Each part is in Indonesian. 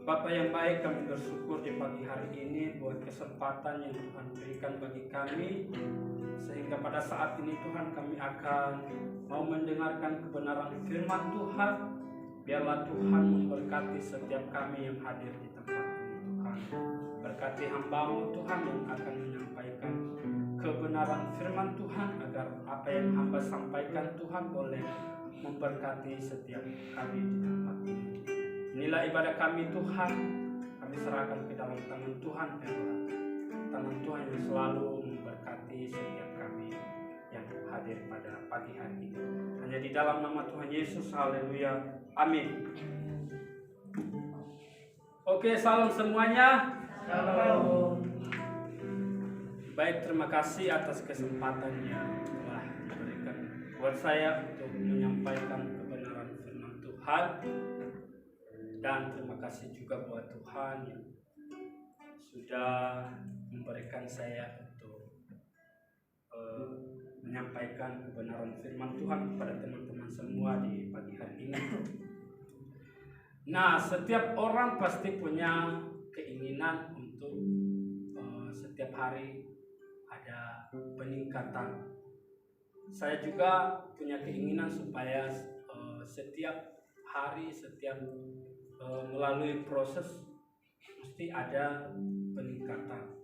Bapa yang baik, kami bersyukur di pagi hari ini buat kesempatan yang Tuhan berikan bagi kami, sehingga pada saat ini Tuhan kami akan mau mendengarkan kebenaran firman Tuhan. Biarlah Tuhan memberkati setiap kami yang hadir di tempat ini Tuhan. Berkati hamba-Mu Tuhan yang akan menyampaikan kebenaran firman Tuhan, agar apa yang hamba sampaikan Tuhan boleh memberkati setiap kami di tempat ini. Inilah ibadah kami Tuhan, kami serahkan ke dalam tangan Tuhan, tangan Tuhan yang selalu memberkati setiap kami yang hadir pada pagi hari ini. Hanya di dalam nama Tuhan Yesus, haleluya, amin. Oke, salam semuanya. Shalom. Baik, terima kasih atas kesempatan yang telah diberikan buat saya untuk menyampaikan kebenaran firman Tuhan. Dan terima kasih juga buat Tuhan yang sudah memberikan saya untuk menyampaikan kebenaran firman Tuhan kepada teman-teman semua di pagi hari ini. Nah, setiap orang pasti punya keinginan untuk setiap hari ada peningkatan. Saya juga punya keinginan supaya setiap hari, setiap melalui proses mesti ada peningkatan.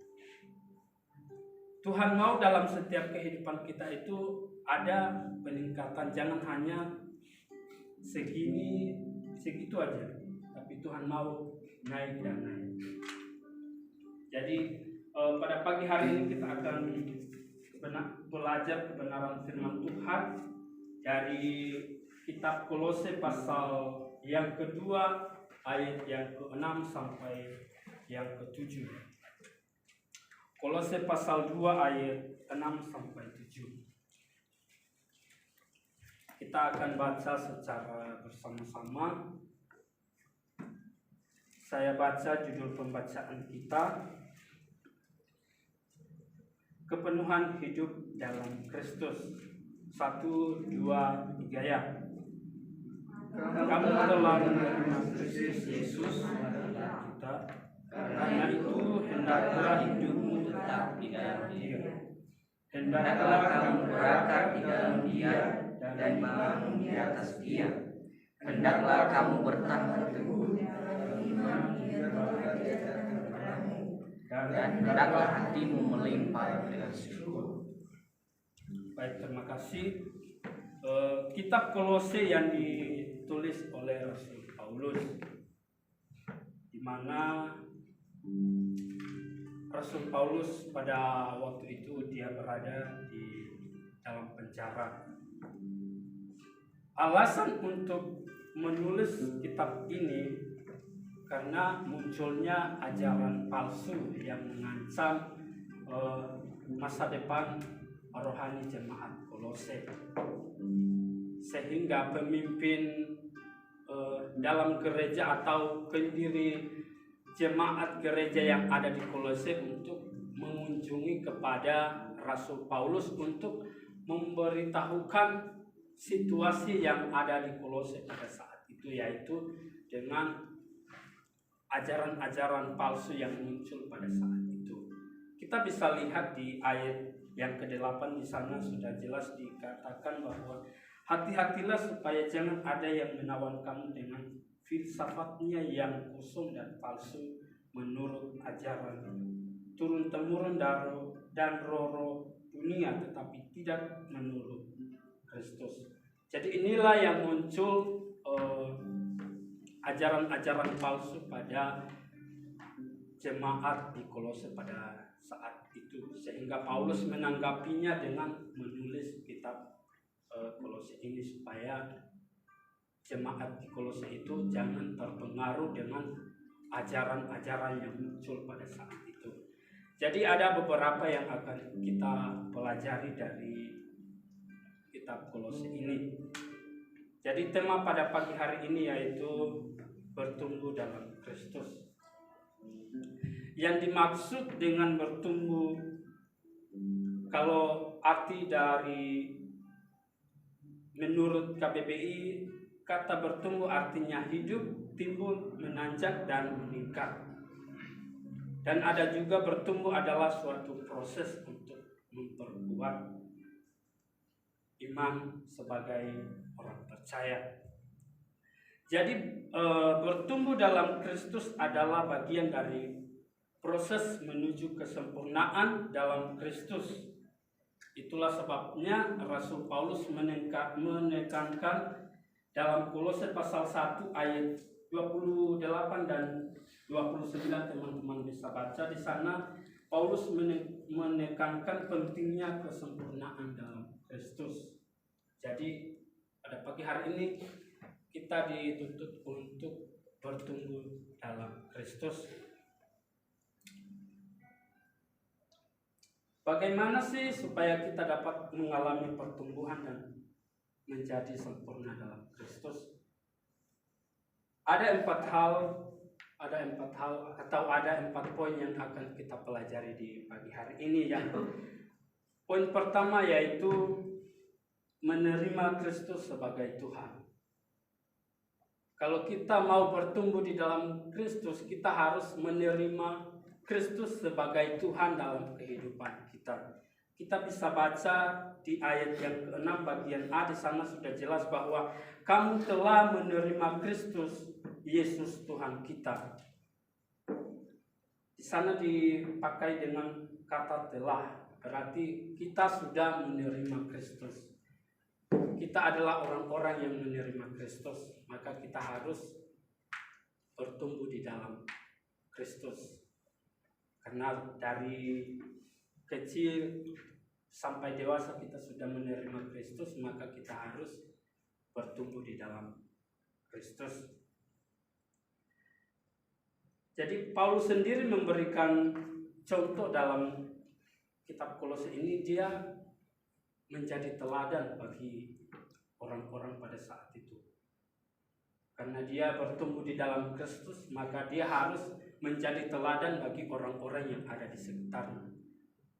Tuhan mau dalam setiap kehidupan kita itu ada peningkatan, jangan hanya segitu aja, tapi Tuhan mau naik dan naik. Jadi pada pagi hari ini kita akan belajar kebenaran firman Tuhan dari kitab Kolose pasal yang kedua, ayat yang ke-6 sampai yang ke-7. Kolose pasal 2 ayat 6 sampai 7. Kita akan baca secara bersama-sama. Saya baca judul pembacaan kita, Kepenuhan Hidup dalam Kristus. 1, 2, 3 ya. Kamu telah menerima Kristus Yesus adalah kita, karena itu hendaklah hidupmu tetap di dalam Dia. Hendaklah kamu berakar di dalam Dia dan bangun di atas Dia. Hendaklah kamu bertahan teguh iman dan hendaklah hatimu melimpah dengan syukur. Baik, terima kasih. Kitab Kolose yang ditulis oleh Rasul Paulus, di mana Rasul Paulus pada waktu itu dia berada di dalam penjara. Alasan untuk menulis kitab ini karena munculnya ajaran palsu yang mengancam masa depan rohani jemaat Kolose, sehingga pemimpin dalam gereja atau pendiri jemaat gereja yang ada di Kolose untuk mengunjungi kepada Rasul Paulus untuk memberitahukan situasi yang ada di Kolose pada saat itu, yaitu dengan ajaran-ajaran palsu yang muncul pada saat itu. Kita bisa lihat di ayat yang ke-8 di sana sudah jelas dikatakan bahwa hati-hatilah supaya jangan ada yang menawan kamu dengan filsafatnya yang kosong dan palsu menurut ajaran turun-temurun dan roh dunia, tetapi tidak menurut Kristus. Jadi inilah yang muncul ajaran-ajaran palsu pada jemaat di Kolose pada saat itu. itu, sehingga Paulus menanggapinya dengan menulis kitab Kolose ini supaya jemaat di Kolose itu jangan terpengaruh dengan ajaran-ajaran yang muncul pada saat itu. Jadi ada beberapa yang akan kita pelajari dari kitab Kolose ini. Jadi tema pada pagi hari ini yaitu bertumbuh dalam Kristus. Yang dimaksud dengan bertumbuh, kalau arti dari menurut KBBI, kata bertumbuh artinya hidup, timbul, menanjak, dan meningkat. Dan ada juga bertumbuh adalah suatu proses untuk memperkuat iman sebagai orang percaya. Jadi bertumbuh dalam Kristus adalah bagian dari proses menuju kesempurnaan dalam Kristus. Itulah sebabnya Rasul Paulus menekankan dalam Kolose pasal 1 ayat 28 dan 29, teman-teman bisa baca di sana. Paulus menekankan pentingnya kesempurnaan dalam Kristus. Jadi pada pagi hari ini kita dituntut untuk bertumbuh dalam Kristus. Bagaimana sih supaya kita dapat mengalami pertumbuhan dan menjadi sempurna dalam Kristus? Ada empat hal atau ada 4 poin yang akan kita pelajari di pagi hari ini. Poin pertama yaitu menerima Kristus sebagai Tuhan. Kalau kita mau bertumbuh di dalam Kristus, kita harus menerima Kristus sebagai Tuhan dalam kehidupan kita. Kita bisa baca di ayat yang ke-6 bagian A, di sana sudah jelas bahwa kamu telah menerima Kristus Yesus Tuhan kita. Di sana dipakai dengan kata telah, berarti kita sudah menerima Kristus. Kita adalah orang-orang yang menerima Kristus, maka kita harus bertumbuh di dalam Kristus. Karena dari kecil sampai dewasa kita sudah menerima Kristus, maka kita harus bertumbuh di dalam Kristus. Jadi Paulus sendiri memberikan contoh dalam kitab Kolose ini. Dia menjadi teladan bagi orang-orang pada saat itu. Karena dia bertumbuh di dalam Kristus, maka dia harus menjadi teladan bagi orang-orang yang ada di sekitarnya.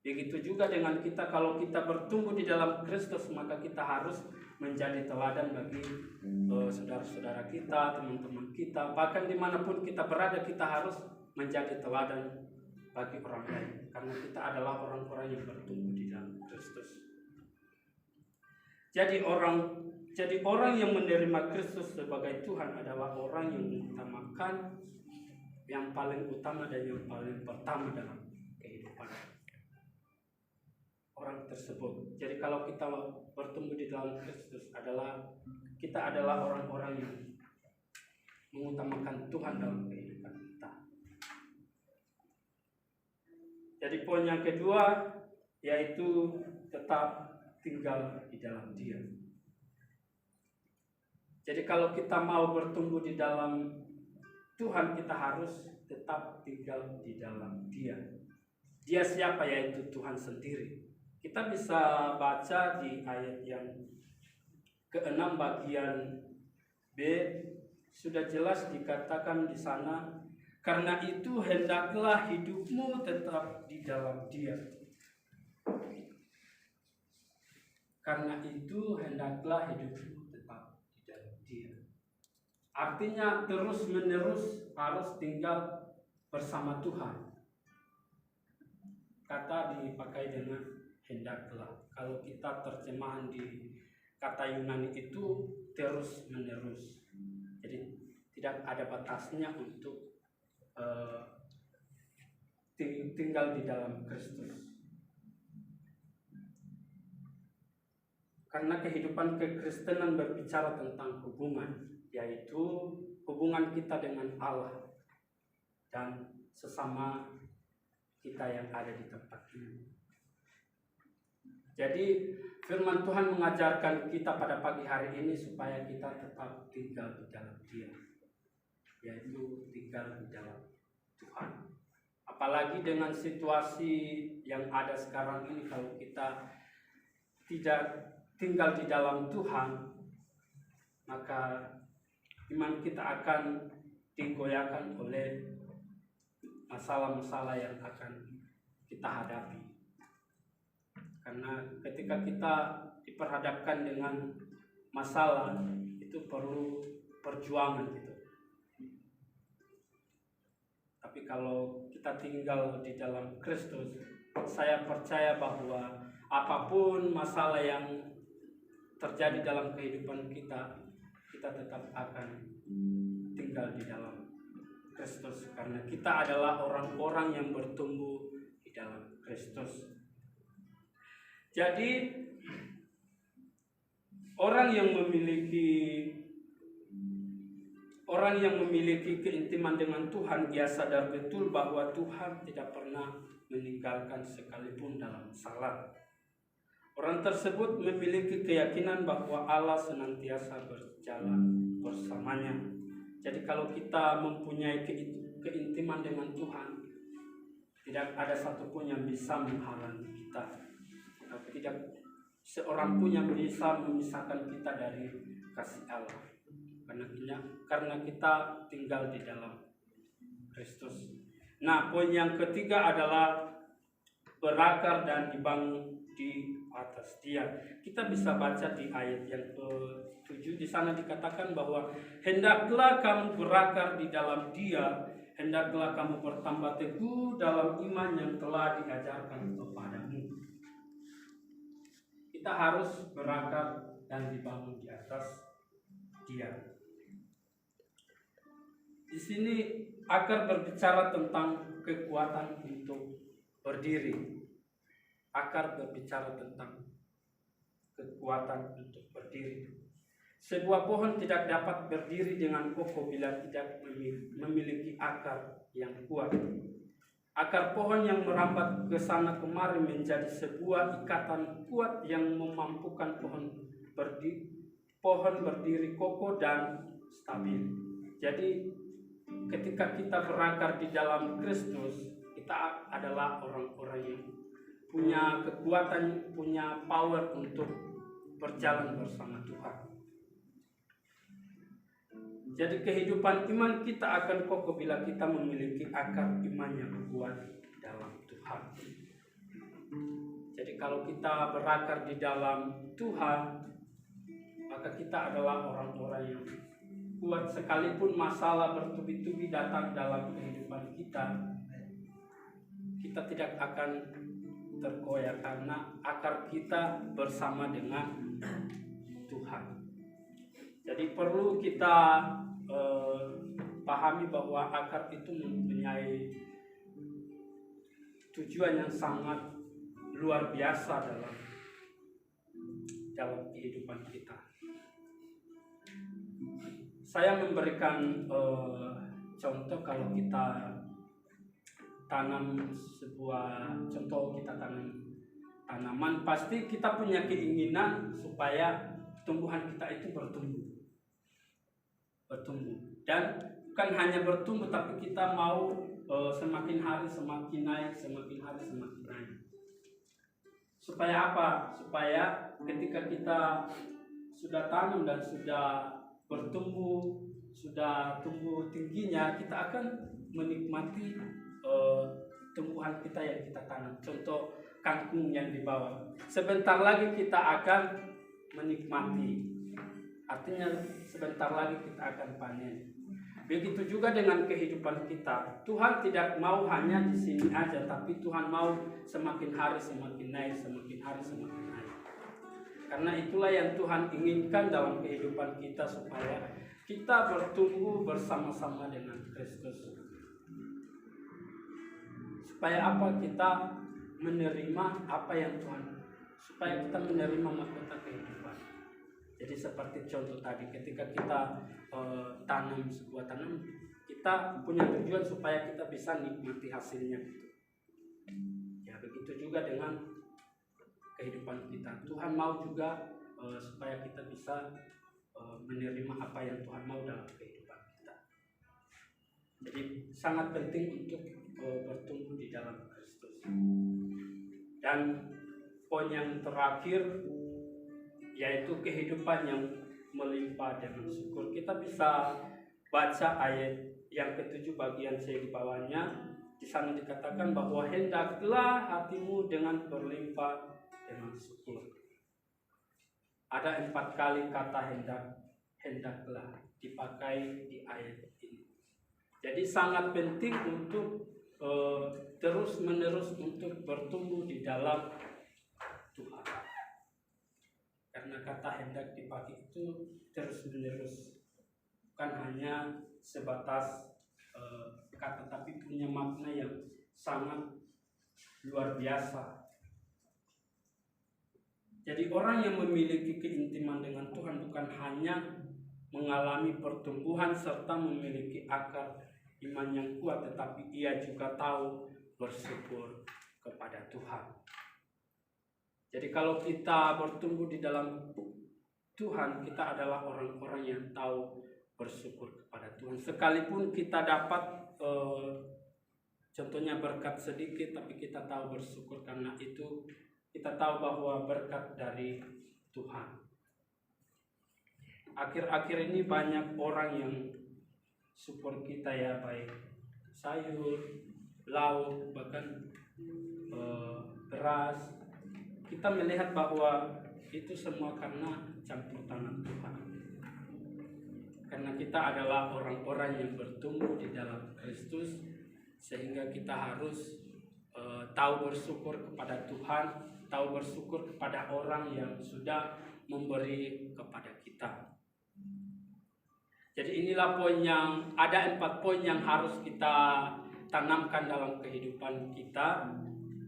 Begitu juga dengan kita, kalau kita bertumbuh di dalam Kristus, maka kita harus menjadi teladan bagi saudara-saudara kita, teman-teman kita, bahkan dimanapun kita berada, kita harus menjadi teladan bagi orang lain, karena kita adalah orang-orang yang bertumbuh di dalam Kristus. Jadi orang yang menerima Kristus sebagai Tuhan adalah orang yang mengutamakan yang paling utama dan yang paling pertama dalam kehidupan orang tersebut. Jadi kalau kita bertumbuh di dalam Kristus, kita adalah orang-orang yang mengutamakan Tuhan dalam kehidupan kita. Jadi poin yang kedua yaitu tetap tinggal di dalam Dia. Jadi kalau kita mau bertumbuh di dalam Tuhan, kita harus tetap tinggal di dalam Dia. Dia siapa? Yaitu Tuhan sendiri. Kita bisa baca di ayat yang ke-6 bagian B, sudah jelas dikatakan di sana, karena itu hendaklah hidupmu tetap di dalam Dia. Karena itu hendaklah hidupmu tetap di dalam Dia. Artinya terus-menerus harus tinggal bersama Tuhan. Kata dipakai dengan hendaklah. Kalau kita terjemahan di kata Yunani itu terus-menerus. Jadi tidak ada batasnya untuk tinggal di dalam Kristus. Karena kehidupan kekristenan berbicara tentang hubungan, yaitu hubungan kita dengan Allah dan sesama kita yang ada di tempat ini. Jadi firman Tuhan mengajarkan kita pada pagi hari ini supaya kita tetap tinggal di dalam Dia, yaitu tinggal di dalam Tuhan. Apalagi dengan situasi yang ada sekarang ini, kalau kita tidak tinggal di dalam Tuhan, maka iman kita akan digoyahkan oleh masalah-masalah yang akan kita hadapi. Karena ketika kita diperhadapkan dengan masalah, itu perlu perjuangan gitu. Tapi kalau kita tinggal di dalam Kristus, saya percaya bahwa apapun masalah yang terjadi dalam kehidupan kita, kita tetap akan tinggal di dalam Kristus, karena kita adalah orang-orang yang bertumbuh di dalam Kristus. Jadi orang yang memiliki keintiman dengan Tuhan, dia sadar betul bahwa Tuhan tidak pernah meninggalkan sekalipun dalam salah. Orang tersebut memiliki keyakinan bahwa Allah senantiasa berjalan bersamanya. Jadi kalau kita mempunyai keintiman dengan Tuhan, tidak ada satupun yang bisa menghalangi kita. Tidak seorang pun yang bisa memisahkan kita dari kasih Allah. Karena kita tinggal di dalam Kristus. Nah, poin yang ketiga adalah berakar dan dibangun di atas Dia. Kita bisa baca di ayat yang ke-7, di sana dikatakan bahwa hendaklah kamu berakar di dalam Dia, hendaklah kamu bertambah teguh dalam iman yang telah diajarkan kepadamu. Kita harus berakar dan dibangun di atas Dia. Di sini akar berbicara tentang kekuatan untuk berdiri. Akar berbicara tentang kekuatan untuk berdiri. Sebuah pohon tidak dapat berdiri dengan kokoh bila tidak memiliki akar yang kuat. Akar pohon yang merambat ke sana kemari menjadi sebuah ikatan kuat yang memampukan pohon berdiri kokoh dan stabil. Jadi ketika kita berakar di dalam Kristus, kita adalah orang-orang yang punya kekuatan, punya power untuk berjalan bersama Tuhan. Jadi kehidupan iman kita akan kokoh bila kita memiliki akar iman yang kuat dalam Tuhan. Jadi kalau kita berakar di dalam Tuhan, maka kita adalah orang-orang yang kuat. Sekalipun masalah bertubi-tubi datang dalam kehidupan kita, kita tidak akan tergoyah karena akar kita bersama dengan Tuhan. Jadi perlu kita pahami bahwa akar itu mempunyai tujuan yang sangat luar biasa dalam kehidupan kita. Saya memberikan contoh, kalau kita tanam kita tanam tanaman, pasti kita punya keinginan supaya tumbuhan kita itu bertumbuh. Dan bukan hanya bertumbuh, tapi kita mau semakin hari semakin naik, semakin hari semakin naik. Supaya apa? Supaya ketika kita sudah tanam dan sudah bertumbuh, sudah tumbuh tingginya, kita akan menikmati tumbuhan kita yang kita tanam. Contoh kangkung yang dibawa, sebentar lagi kita akan menikmati, artinya sebentar lagi kita akan panen. Begitu juga dengan kehidupan kita. Tuhan tidak mau hanya di sini aja, tapi Tuhan mau semakin hari semakin naik, semakin hari semakin naik. Karena itulah yang Tuhan inginkan dalam kehidupan kita, supaya kita bertumbuh bersama-sama dengan Kristus. Supaya apa? Kita menerima apa yang Tuhan, supaya kita menerima mahkota kehidupan. Jadi seperti contoh tadi, ketika kita tanam sebuah tanaman, kita punya tujuan supaya kita bisa nikmati hasilnya. juga dengan kehidupan kita. Tuhan mau juga supaya kita bisa menerima apa yang Tuhan mau dalam kehidupan kita. Jadi sangat penting untuk bertumbuh di dalam Kristus. Dan poin yang terakhir yaitu kehidupan yang melimpah dengan syukur. Kita bisa baca ayat yang ke-7 bagian C di bawahnya. Di sana dikatakan bahwa hendaklah hatimu dengan berlimpah dengan syukur. Ada 4 kali kata hendaklah dipakai di ayat ini. Jadi sangat penting untuk terus menerus untuk bertumbuh di dalam Tuhan. Karena kata hendak dipakai itu terus menerus, bukan hanya sebatas kata, tapi punya makna yang sangat luar biasa. Jadi orang yang memiliki keintiman dengan Tuhan bukan hanya mengalami pertumbuhan serta memiliki akar iman yang kuat, tetapi ia juga tahu bersyukur kepada Tuhan. Jadi kalau kita bertumbuh di dalam Tuhan, kita adalah orang-orang yang tahu bersyukur kepada Tuhan. Sekalipun kita dapat contohnya berkat sedikit, tapi kita tahu bersyukur karena itu kita tahu bahwa berkat dari Tuhan. Akhir-akhir ini banyak orang yang support kita ya, baik sayur, lauk, bahkan beras. Kita melihat bahwa itu semua karena campur tangan Tuhan. Karena kita adalah orang-orang yang bertumbuh di dalam Kristus, sehingga kita harus tahu bersyukur kepada Tuhan, tahu bersyukur kepada orang yang sudah memberi kepada kita. Jadi inilah poin yang ada 4 poin yang harus kita tanamkan dalam kehidupan kita.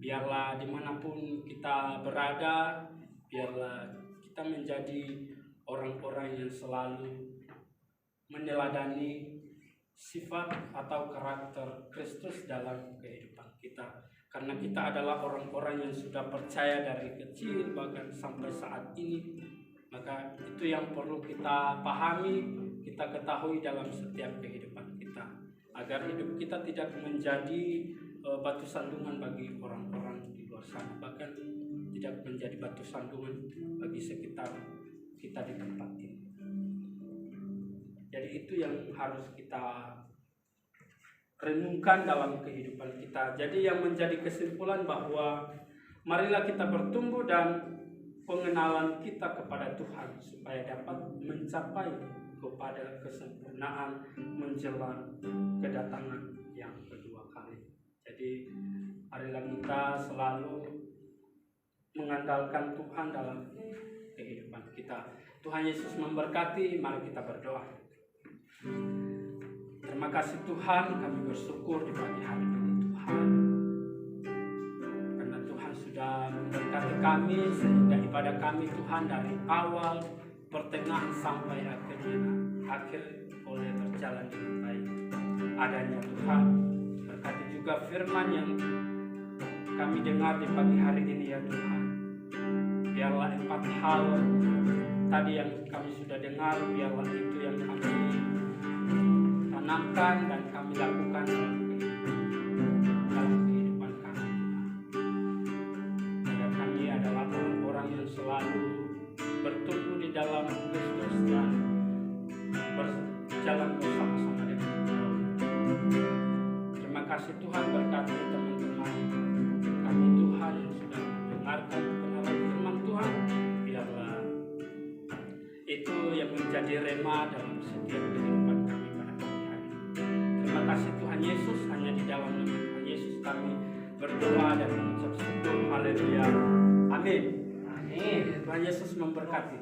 Biarlah dimanapun kita berada, biarlah kita menjadi orang-orang yang selalu meneladani sifat atau karakter Kristus dalam kehidupan kita. Karena kita adalah orang-orang yang sudah percaya dari kecil bahkan sampai saat ini. Maka itu yang perlu kita pahami, kita ketahui dalam setiap kehidupan kita, agar hidup kita tidak menjadi batu sandungan bagi orang-orang di luar sana, bahkan tidak menjadi batu sandungan bagi sekitar kita di tempat ini. Jadi itu yang harus kita renungkan dalam kehidupan kita. Jadi yang menjadi kesimpulan bahwa marilah kita bertumbuh dan pengenalan kita kepada Tuhan supaya dapat mencapai kepada kesempurnaan menjelang kedatangan yang kedua kali. Jadi marilah kita selalu mengandalkan Tuhan dalam kehidupan kita. Tuhan Yesus memberkati. Mari kita berdoa. Terima kasih Tuhan, kami bersyukur di pagi hari ini Tuhan, karena Tuhan sudah memberkati kami sehingga ibadah kami Tuhan dari awal, pertengahan sampai akhir boleh berjalan dengan baik. Adanya Tuhan, berkati juga firman yang kami dengar di pagi hari ini ya Tuhan. Biarlah 4 hal tadi yang kami sudah dengar, biarlah itu yang kami tanamkan dan kami lakukan dalam kehidupan kami. Dan kami adalah orang-orang yang selalu bertumbuh di dalam Kristus dan berjalan bersama-sama dengan Tuhan. Terima kasih Tuhan, berkati teman-teman kami Tuhan yang sudah mendengarkan kebenaran firman Tuhan. Biarlah itu yang menjadi rema dalam setiap kehidupan kami pada pagi hari ini. Terima kasih Tuhan Yesus, hanya di dalam nama Tuhan Yesus kami berdoa dan mengucap syukur. Haleluya. Amin. Amin. Tuhan Yesus memberkati.